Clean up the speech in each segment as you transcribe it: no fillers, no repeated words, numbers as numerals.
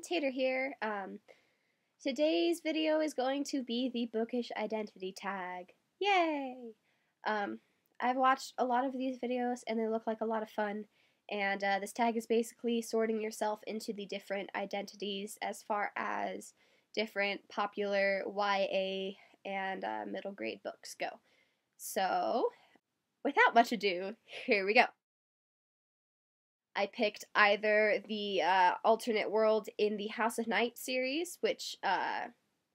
Tater here. Today's video is going to be the Bookish Identity Tag. Yay! I've watched a lot of these videos and they look like a lot of fun, and this tag is basically sorting yourself into the different identities as far as different popular YA and middle grade books go. So, without much ado, here we go. I picked either the alternate world in the House of Night series, which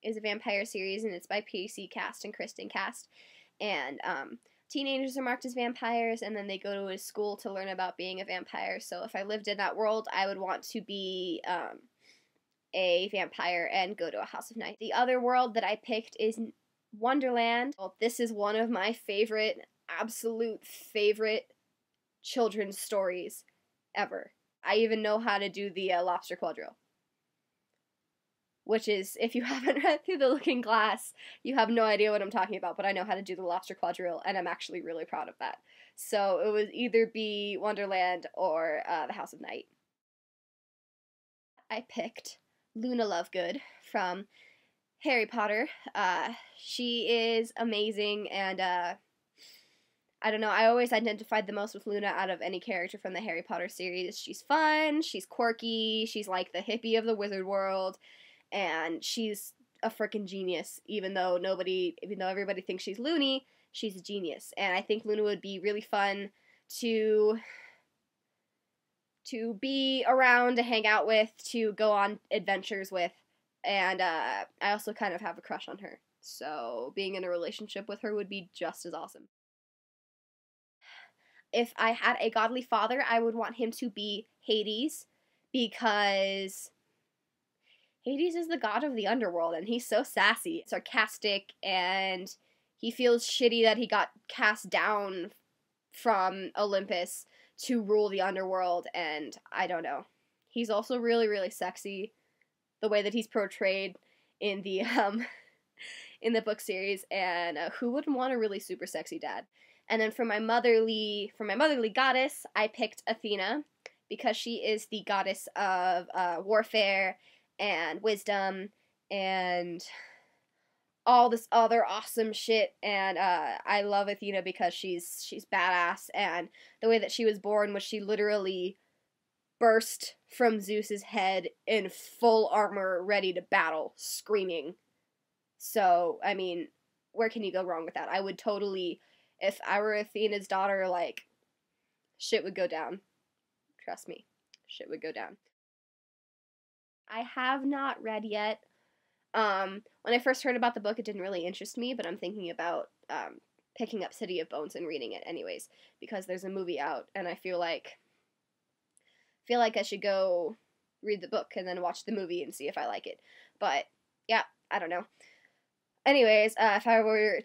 is a vampire series, and it's by PC Cast and Kristen Cast. And teenagers are marked as vampires, and then they go to a school to learn about being a vampire. So if I lived in that world, I would want to be a vampire and go to a House of Night. The other world that I picked is Wonderland. Well, this is one of my absolute favorite children's stories ever. I even know how to do the lobster quadrille, which is, if you haven't read through The Looking Glass, you have no idea what I'm talking about, but I know how to do the lobster quadrille, and I'm actually really proud of that. So it would either be Wonderland or the House of Night. I picked Luna Lovegood from Harry Potter. She is amazing, and I don't know, I always identified the most with Luna out of any character from the Harry Potter series. She's fun, she's quirky, she's like the hippie of the wizard world, and she's a freaking genius. Even though everybody thinks she's loony, she's a genius. And I think Luna would be really fun to be around, to hang out with, to go on adventures with, and I also kind of have a crush on her. So being in a relationship with her would be just as awesome. If I had a godly father, I would want him to be Hades, because Hades is the god of the underworld, and he's so sassy, sarcastic, and he feels shitty that he got cast down from Olympus to rule the underworld, and I don't know. He's also really, really sexy, the way that he's portrayed in the in the book series, and who wouldn't want a really super sexy dad? And then for my motherly goddess, I picked Athena, because she is the goddess of warfare and wisdom and all this other awesome shit. And I love Athena because she's badass, and the way that she was born was she literally burst from Zeus's head in full armor, ready to battle, screaming. So, I mean, where can you go wrong with that? I would totally... If I were Athena's daughter, like, shit would go down. Trust me, shit would go down. I have not read yet. When I first heard about the book, it didn't really interest me, but I'm thinking about picking up City of Bones and reading it anyways, because there's a movie out, and I feel like I should go read the book and then watch the movie and see if I like it. But yeah, I don't know. Anyways, if I were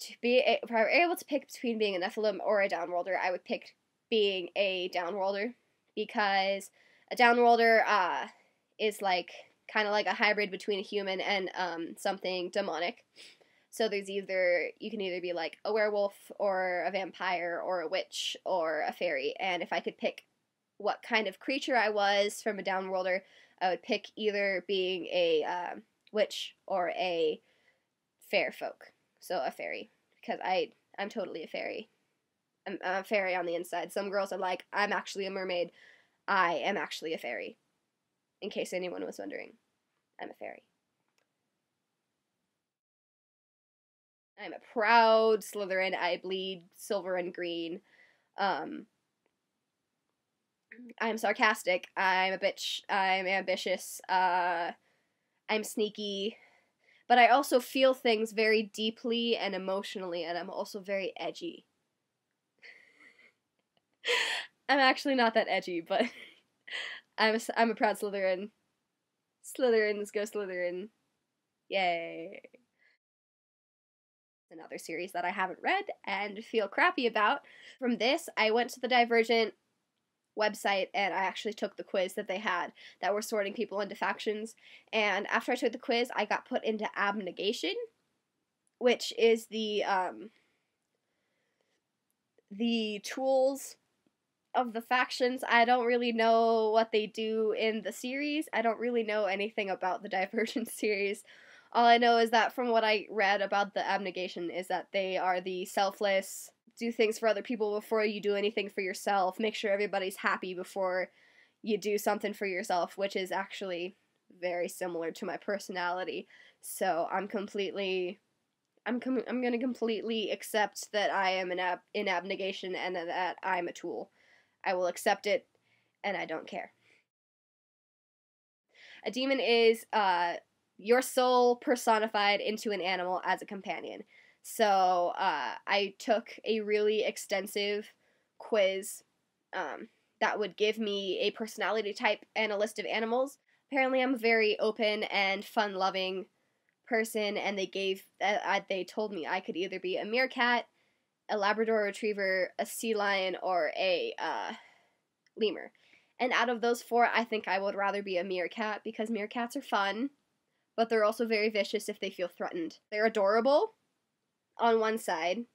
able to pick between being a Nephilim or a Downworlder, I would pick being a Downworlder, because a Downworlder is like kind of like a hybrid between a human and something demonic. So you can either be like a werewolf or a vampire or a witch or a fairy. And if I could pick what kind of creature I was from a Downworlder, I would pick either being a witch or a fair folk, so a fairy, because I'm totally a fairy. I'm a fairy on the inside. Some girls are like, I'm actually a mermaid. I am actually a fairy. In case anyone was wondering, I'm a fairy. I'm a proud Slytherin. I bleed silver and green. I'm sarcastic. I'm a bitch. I'm ambitious. I'm sneaky. But I also feel things very deeply and emotionally, and I'm also very edgy. I'm actually not that edgy, but I'm a proud Slytherin. Slytherins go Slytherin. Yay. Another series that I haven't read and feel crappy about. From this, I went to the Divergent website, and I actually took the quiz that they had that were sorting people into factions, and after I took the quiz, I got put into abnegation, which is the tools of the factions, I don't really know what they do in the series. I don't really know anything about the Divergent series. All I know is that from what I read about the abnegation is that they are the selfless, do things for other people before you do anything for yourself, make sure everybody's happy before you do something for yourself, which is actually very similar to my personality. So I'm going to completely accept that I am in abnegation and that I'm a tool. I will accept it, and I don't care. A demon is your soul personified into an animal as a companion. So I took a really extensive quiz that would give me a personality type and a list of animals. Apparently, I'm a very open and fun-loving person, and they told me I could either be a meerkat, a Labrador Retriever, a sea lion, or a lemur. And out of those four, I think I would rather be a meerkat because meerkats are fun, but they're also very vicious if they feel threatened. They're adorable on one side,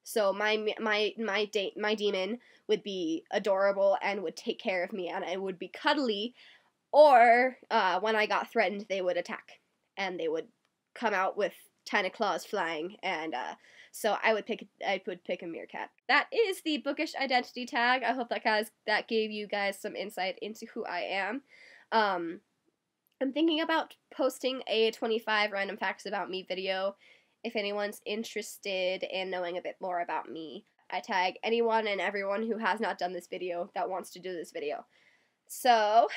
so my demon would be adorable and would take care of me, and I would be cuddly. Or when I got threatened, they would attack, and they would come out with tiny claws flying, and so I would pick a meerkat. That is the Bookish Identity Tag. I hope that gave you guys some insight into who I am. I'm thinking about posting a 25 random facts about me video if anyone's interested in knowing a bit more about me. I tag anyone and everyone who has not done this video that wants to do this video. So,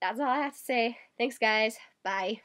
that's all I have to say. Thanks, guys. Bye.